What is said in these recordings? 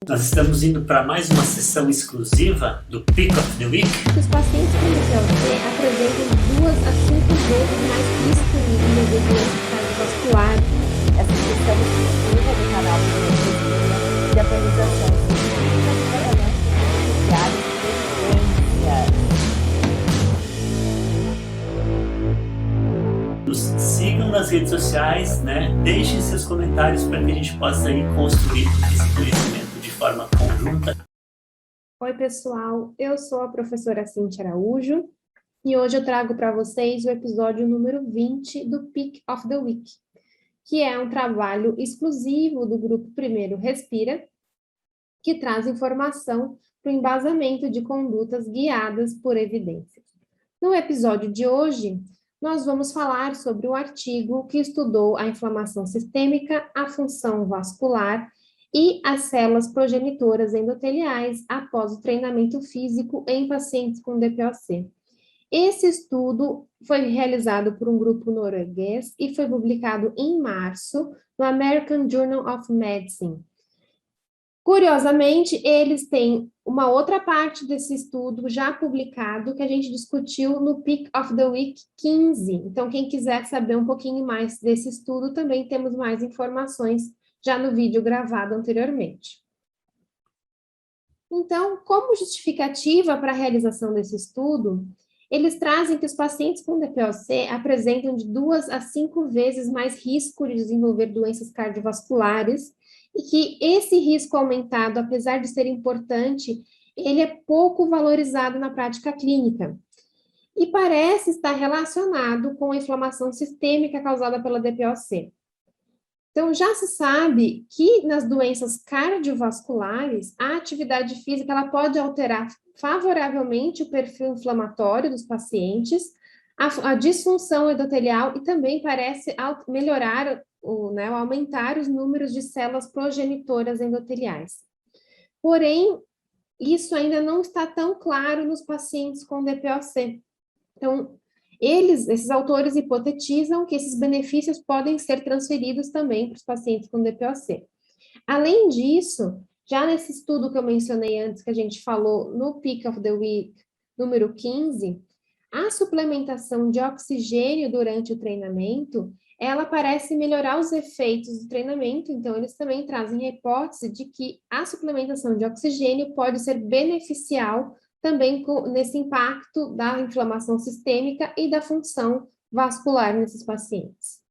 Nós estamos indo para mais uma sessão exclusiva do Pick of the Week. Os pacientes com DPLC apresentam 2 a 5 vezes mais risco de desenvolver doença cardiovascular. Essa sessão exclusiva do canal do de atualizações científicas diárias de Nos sigam nas redes sociais, né? Deixem seus comentários para que a gente possa aí construir esse conhecimento de forma conjunta. Oi, pessoal, eu sou a professora Cíntia Araújo e hoje eu trago para vocês o episódio número 20 do Pick of the Week, que é um trabalho exclusivo do grupo Primeiro Respira, que traz informação para o embasamento de condutas guiadas por evidências. No episódio de hoje, nós vamos falar sobre o artigo que estudou a inflamação sistêmica, a função vascular e as células progenitoras endoteliais após o treinamento físico em pacientes com DPOC. Esse estudo foi realizado por um grupo norueguês e foi publicado em março no American Journal of Medicine. Curiosamente, eles têm uma outra parte desse estudo já publicado que a gente discutiu no Pick of the Week 15. Então, quem quiser saber um pouquinho mais desse estudo, também temos mais informações já no vídeo gravado anteriormente. Então, como justificativa para a realização desse estudo, eles trazem que os pacientes com DPOC apresentam de 2 a 5 vezes mais risco de desenvolver doenças cardiovasculares e que esse risco aumentado, apesar de ser importante, ele é pouco valorizado na prática clínica e parece estar relacionado com a inflamação sistêmica causada pela DPOC. Então, já se sabe que nas doenças cardiovasculares, a atividade física ela pode alterar favoravelmente o perfil inflamatório dos pacientes, a disfunção endotelial e também parece melhorar, aumentar os números de células progenitoras endoteliais. Porém, isso ainda não está tão claro nos pacientes com DPOC. Então, esses autores hipotetizam que esses benefícios podem ser transferidos também para os pacientes com DPOC. Além disso, já nesse estudo que eu mencionei antes, que a gente falou no Pick of the Week número 15, a suplementação de oxigênio durante o treinamento, ela parece melhorar os efeitos do treinamento, então eles também trazem a hipótese de que a suplementação de oxigênio pode ser beneficial também nesse impacto da inflamação sistêmica e da função vascular nesses pacientes.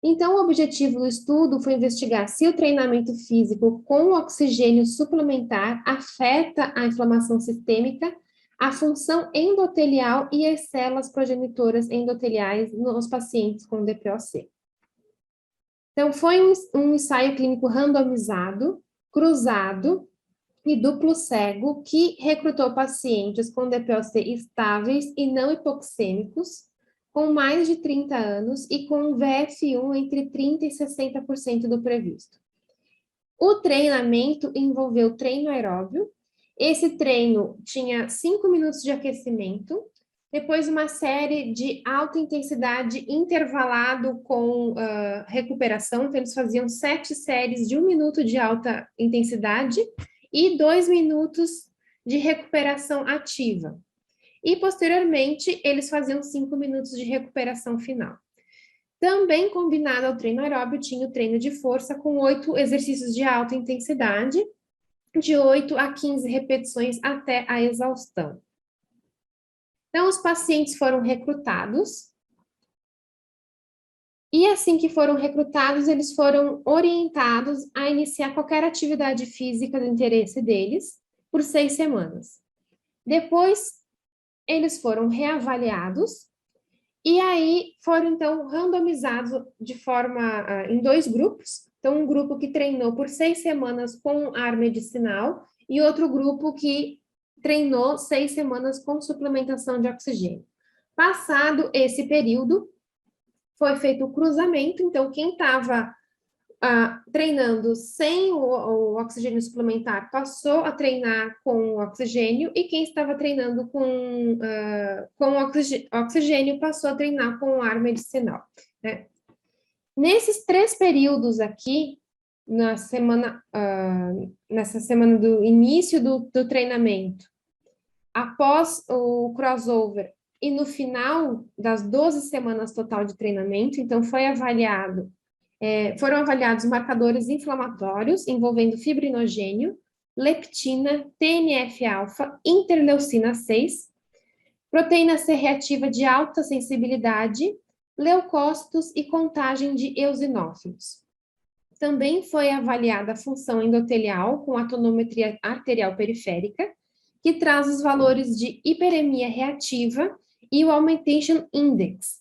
Então, o objetivo do estudo foi investigar se o treinamento físico com oxigênio suplementar afeta a inflamação sistêmica, a função endotelial e as células progenitoras endoteliais nos pacientes com DPOC. Então, foi um ensaio clínico randomizado, cruzado, e duplo cego que recrutou pacientes com DPOC estáveis e não hipoxêmicos, com mais de 30 anos e com VF1 entre 30% e 60% do previsto. O treinamento envolveu treino aeróbio. Esse treino tinha 5 minutos de aquecimento, depois uma série de alta intensidade intervalado com recuperação, então eles faziam 7 séries de 1 minuto de alta intensidade, e 2 minutos de recuperação ativa. E, posteriormente, eles faziam 5 minutos de recuperação final. Também combinado ao treino aeróbio, tinha o treino de força com 8 exercícios de alta intensidade, de 8 a 15 repetições até a exaustão. Então, os pacientes foram recrutados, e assim que foram recrutados, eles foram orientados a iniciar qualquer atividade física do interesse deles por 6 semanas. Depois, eles foram reavaliados e aí foram, então, randomizados em 2 grupos. Então, um grupo que treinou por 6 semanas com ar medicinal e outro grupo que treinou 6 semanas com suplementação de oxigênio. Passado esse período, foi feito o cruzamento, então quem estava treinando sem o oxigênio suplementar passou a treinar com oxigênio e quem estava treinando com oxigênio passou a treinar com ar medicinal, né? Nesses 3 períodos aqui, nessa semana do início do treinamento, após o crossover e no final das 12 semanas total de treinamento, então foram avaliados marcadores inflamatórios envolvendo fibrinogênio, leptina, TNF-alfa, interleucina 6, proteína C reativa de alta sensibilidade, leucócitos e contagem de eosinófilos. Também foi avaliada a função endotelial com a tonometria arterial periférica, que traz os valores de hiperemia reativa e o Augmentation Index.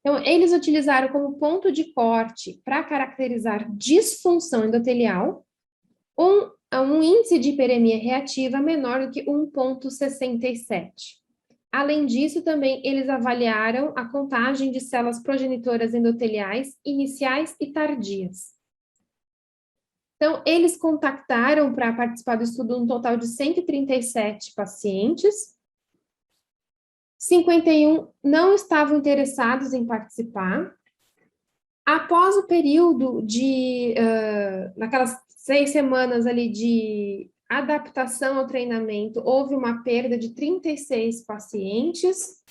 Então, eles utilizaram como ponto de corte para caracterizar disfunção endotelial um índice de hiperemia reativa menor do que 1,67. Além disso, também eles avaliaram a contagem de células progenitoras endoteliais iniciais e tardias. Então, eles contactaram para participar do estudo um total de 137 pacientes. 51 não estavam interessados em participar. Após o período naquelas 6 semanas ali de adaptação ao treinamento, houve uma perda de 36 pacientes,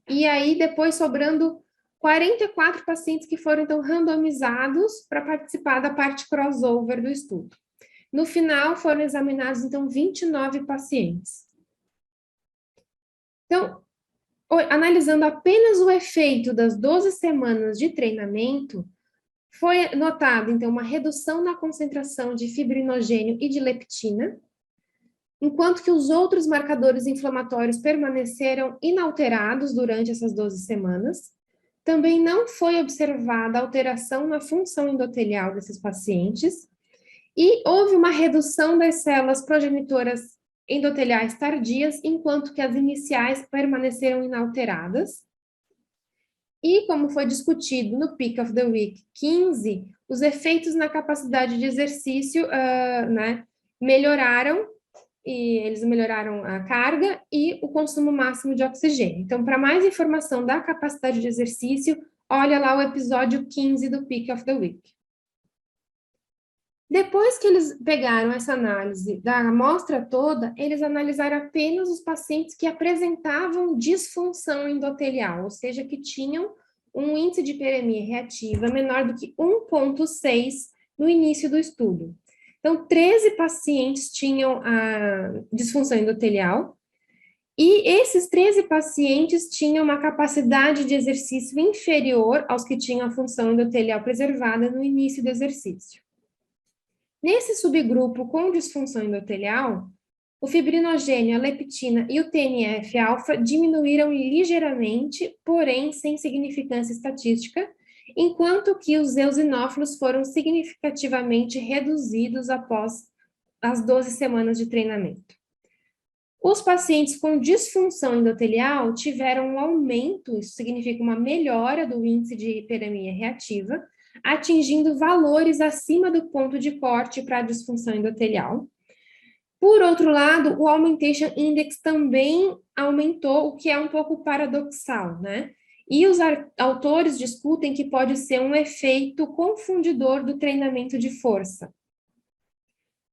e aí depois sobrando 44 pacientes que foram, então, randomizados para participar da parte crossover do estudo. No final, foram examinados, então, 29 pacientes. Então, analisando apenas o efeito das 12 semanas de treinamento, foi notado, então, uma redução na concentração de fibrinogênio e de leptina, enquanto que os outros marcadores inflamatórios permaneceram inalterados durante essas 12 semanas. Também não foi observada alteração na função endotelial desses pacientes, e houve uma redução das células progenitoras endoteliais tardias, enquanto que as iniciais permaneceram inalteradas. E, como foi discutido no Peak of the Week 15, os efeitos na capacidade de exercício melhoraram, e eles melhoraram a carga e o consumo máximo de oxigênio. Então, para mais informação da capacidade de exercício, olha lá o episódio 15 do Peak of the Week. Depois que eles pegaram essa análise da amostra toda, eles analisaram apenas os pacientes que apresentavam disfunção endotelial, ou seja, que tinham um índice de hiperemia reativa menor do que 1,6 no início do estudo. Então, 13 pacientes tinham a disfunção endotelial, e esses 13 pacientes tinham uma capacidade de exercício inferior aos que tinham a função endotelial preservada no início do exercício. Nesse subgrupo com disfunção endotelial, o fibrinogênio, a leptina e o TNF-alfa diminuíram ligeiramente, porém sem significância estatística, enquanto que os eosinófilos foram significativamente reduzidos após as 12 semanas de treinamento. Os pacientes com disfunção endotelial tiveram um aumento, isso significa uma melhora do índice de hiperemia reativa, atingindo valores acima do ponto de corte para a disfunção endotelial. Por outro lado, o Augmentation Index também aumentou, o que é um pouco paradoxal, né? E os autores discutem que pode ser um efeito confundidor do treinamento de força.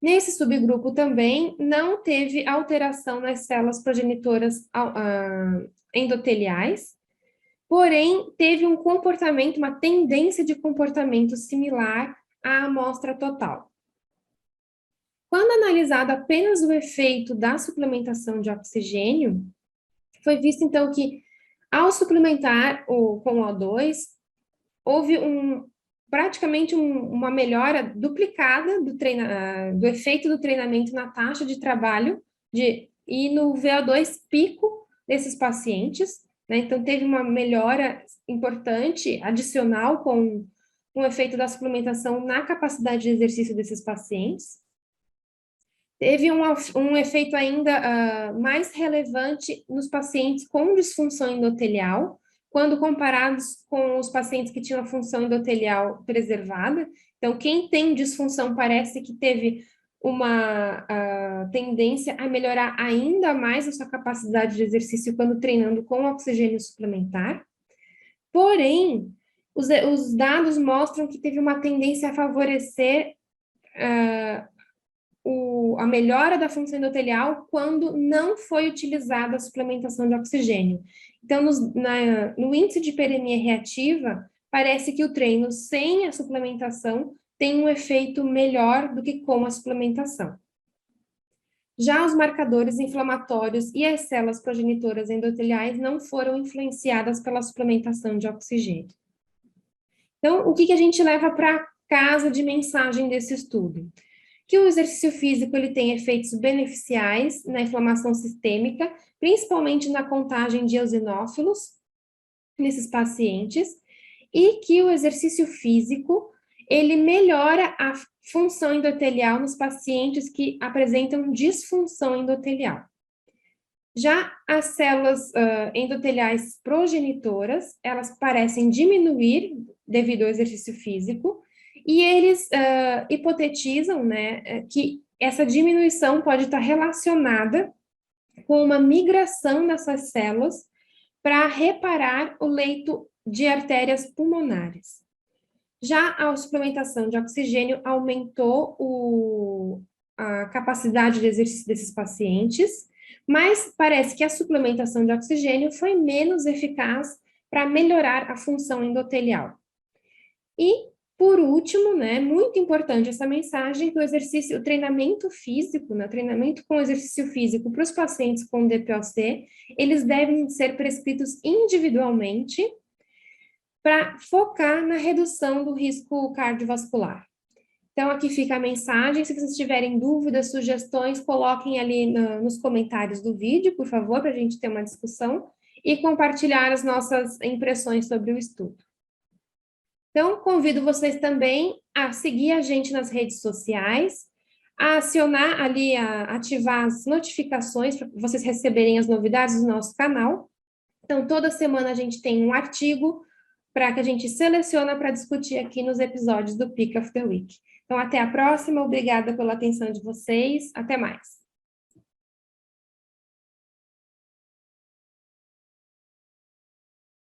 Nesse subgrupo também não teve alteração nas células progenitoras endoteliais, porém teve um comportamento, uma tendência de comportamento similar à amostra total. Quando analisado apenas o efeito da suplementação de oxigênio, foi visto então que ao suplementar com o O2, houve praticamente uma melhora duplicada do efeito do treinamento na taxa de trabalho e no VO2 pico desses pacientes, né? Então, teve uma melhora importante, adicional, com o efeito da suplementação na capacidade de exercício desses pacientes. Teve um efeito ainda mais relevante nos pacientes com disfunção endotelial, quando comparados com os pacientes que tinham a função endotelial preservada. Então, quem tem disfunção parece que teve uma tendência a melhorar ainda mais a sua capacidade de exercício quando treinando com oxigênio suplementar. Porém, os dados mostram que teve uma tendência a favorecer a melhora da função endotelial quando não foi utilizada a suplementação de oxigênio. Então, no índice de hiperemia reativa, parece que o treino sem a suplementação tem um efeito melhor do que com a suplementação. Já os marcadores inflamatórios e as células progenitoras endoteliais não foram influenciadas pela suplementação de oxigênio. Então, o que a gente leva para casa de mensagem desse estudo? Que o exercício físico ele tem efeitos beneficiais na inflamação sistêmica, principalmente na contagem de eosinófilos nesses pacientes, e que o exercício físico ele melhora a função endotelial nos pacientes que apresentam disfunção endotelial. Já as células endoteliais progenitoras, elas parecem diminuir devido ao exercício físico, e eles hipotetizam, né, que essa diminuição pode estar relacionada com uma migração dessas células para reparar o leito de artérias pulmonares. Já a suplementação de oxigênio aumentou a capacidade de exercício desses pacientes, mas parece que a suplementação de oxigênio foi menos eficaz para melhorar a função endotelial. E, por último, né, muito importante essa mensagem, que o treinamento físico, né, treinamento com exercício físico para os pacientes com DPOC, eles devem ser prescritos individualmente para focar na redução do risco cardiovascular. Então, aqui fica a mensagem. Se vocês tiverem dúvidas, sugestões, coloquem ali nos comentários do vídeo, por favor, para a gente ter uma discussão, e compartilhar as nossas impressões sobre o estudo. Então, convido vocês também a seguir a gente nas redes sociais, a acionar ali, a ativar as notificações para vocês receberem as novidades do nosso canal. Então, toda semana a gente tem um artigo para que a gente seleciona para discutir aqui nos episódios do Pick of the Week. Então, até a próxima, obrigada pela atenção de vocês, até mais.